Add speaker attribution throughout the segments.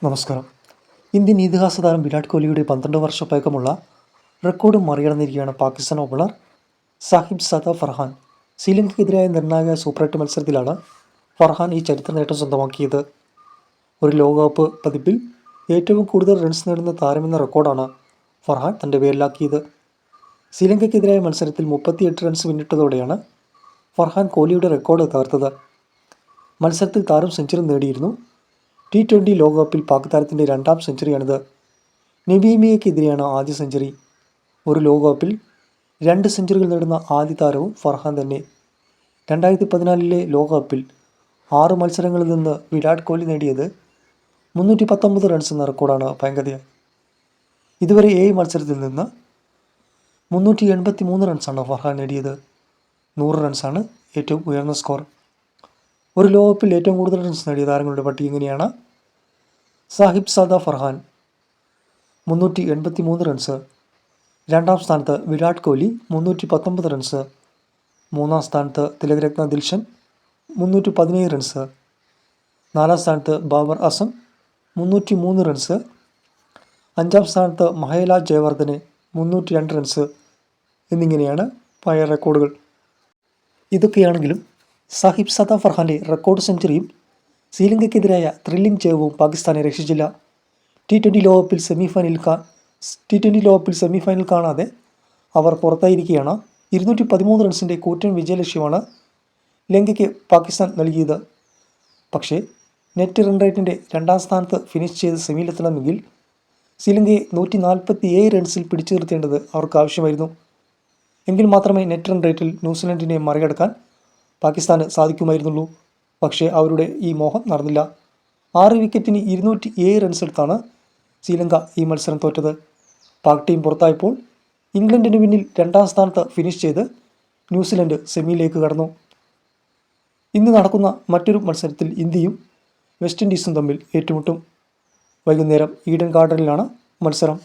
Speaker 1: നമസ്കാരം. ഇന്ത്യൻ ഇതിഹാസ താരം വിരാട് കോഹ്ലിയുടെ 12 വർഷ പഴക്കമുള്ള റെക്കോർഡ് മറികടന്നിരിക്കുകയാണ് പാകിസ്ഥാൻ ഓപ്പണർ സാഹിബ് സാദ ഫർഹാൻ. ശ്രീലങ്കയ്ക്കെതിരായ നിർണായക സൂപ്പർ 8 മത്സരത്തിലാണ് ഫർഹാൻ ഈ ചരിത്ര നേട്ടം സ്വന്തമാക്കിയത്. ഒരു ലോകകപ്പ് പതിപ്പിൽ ഏറ്റവും കൂടുതൽ റൺസ് നേടുന്ന താരമെന്ന റെക്കോർഡാണ് ഫർഹാൻ തൻ്റെ പേരിലാക്കിയത്. ശ്രീലങ്കയ്ക്കെതിരായ മത്സരത്തിൽ 38 റൺസ് പിന്നിട്ടതോടെയാണ് ഫർഹാൻ കോഹ്ലിയുടെ റെക്കോർഡ് തകർത്തത്. മത്സരത്തിൽ താരം സെഞ്ചുറി നേടിയിരുന്നു. T20 ലോകകപ്പിൽ പാക് താരത്തിൻ്റെ രണ്ടാം സെഞ്ചുറിയാണിത്. നബീമിയയ്ക്കെതിരെയാണ് ആദ്യ സെഞ്ചുറി. ഒരു ലോകകപ്പിൽ 2 സെഞ്ചുറികൾ നേടുന്ന ആദ്യ താരവും ഫർഹാൻ തന്നെ. 2014 ലോകകപ്പിൽ 6 മത്സരങ്ങളിൽ നിന്ന് വിരാട് കോഹ്ലി നേടിയത് 319 റൺസ് എന്ന റെക്കോർഡാണ് ഭയങ്കര. ഇതുവരെ 7 മത്സരത്തിൽ നിന്ന് 383 റൺസാണ് ഫർഹാൻ നേടിയത്. 100 റൺസാണ് ഏറ്റവും ഉയർന്ന സ്കോർ. ഒരു ലോകകപ്പിൽ ഏറ്റവും കൂടുതൽ റൺസ് നേടിയ താരങ്ങളുടെ പട്ടിക ഇങ്ങനെയാണ്: സാഹിബ് സാദ ഫർഹാൻ 383 റൺസ്. രണ്ടാം സ്ഥാനത്ത് വിരാട് കോഹ്ലി 319 റൺസ്. മൂന്നാം സ്ഥാനത്ത് തിലകരത്ന ദിൽഷൻ 317 റൺസ്. നാലാം സ്ഥാനത്ത് ബാബർ അസം 303 റൺസ്. അഞ്ചാം സ്ഥാനത്ത് മഹേല ജയവർദ്ധന് 302 റൺസ് എന്നിങ്ങനെയാണ് പഴയ റെക്കോർഡുകൾ. ഇതൊക്കെയാണെങ്കിലും സാഹിബ് സാദ ഫർഹാൻ്റെ റെക്കോർഡ് സെഞ്ചുറിയും ശ്രീലങ്കയ്ക്കെതിരായ ത്രില്ലിംഗ് ജയവും പാകിസ്ഥാനെ രക്ഷിച്ചില്ല. T20 ലോകകപ്പിൽ സെമിഫൈനൽ കാണാതെ അവർ പുറത്തായിരിക്കുകയാണ്. 213 റൺസിൻ്റെ കൂറ്റൻ വിജയലക്ഷ്യമാണ് ലങ്കയ്ക്ക് പാകിസ്ഥാൻ നൽകിയത്. പക്ഷേ നെറ്റ് റൺ റേറ്റിൻ്റെ രണ്ടാം സ്ഥാനത്ത് ഫിനിഷ് ചെയ്ത് സെമിയിലെത്തണമെങ്കിൽ ശ്രീലങ്കയെ 147 റൺസിൽ പിടിച്ചു നിർത്തേണ്ടത് അവർക്ക് ആവശ്യമായിരുന്നു. എങ്കിൽ മാത്രമേ നെറ്റ് റൺ റേറ്റിൽ ന്യൂസിലൻഡിനെ മറികടക്കാൻ പാകിസ്ഥാന് സാധിക്കുമായിരുന്നുള്ളൂ. പക്ഷേ അവരുടെ ഈ മോഹം നടന്നില്ല. 6 വിക്കറ്റിന് 207 റൺസ് എടുത്താണ് ശ്രീലങ്ക ഈ മത്സരം തോറ്റത്. പാക് ടീം പുറത്തായപ്പോൾ ഇംഗ്ലണ്ടിന് പിന്നിൽ രണ്ടാം സ്ഥാനത്ത് ഫിനിഷ് ചെയ്ത് ന്യൂസിലൻഡ് സെമിയിലേക്ക് കടന്നു. ഇന്ന് നടക്കുന്ന മറ്റൊരു മത്സരത്തിൽ ഇന്ത്യയും വെസ്റ്റ് ഇൻഡീസും തമ്മിൽ ഏറ്റുമുട്ടും. വൈകുന്നേരം ഈഡൻ ഗാർഡനിലാണ് മത്സരം.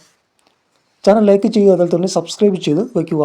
Speaker 1: ചാനൽ ലൈക്ക് ചെയ്യുക, അതിൽ തന്നെ സബ്സ്ക്രൈബ് ചെയ്ത് വയ്ക്കുക.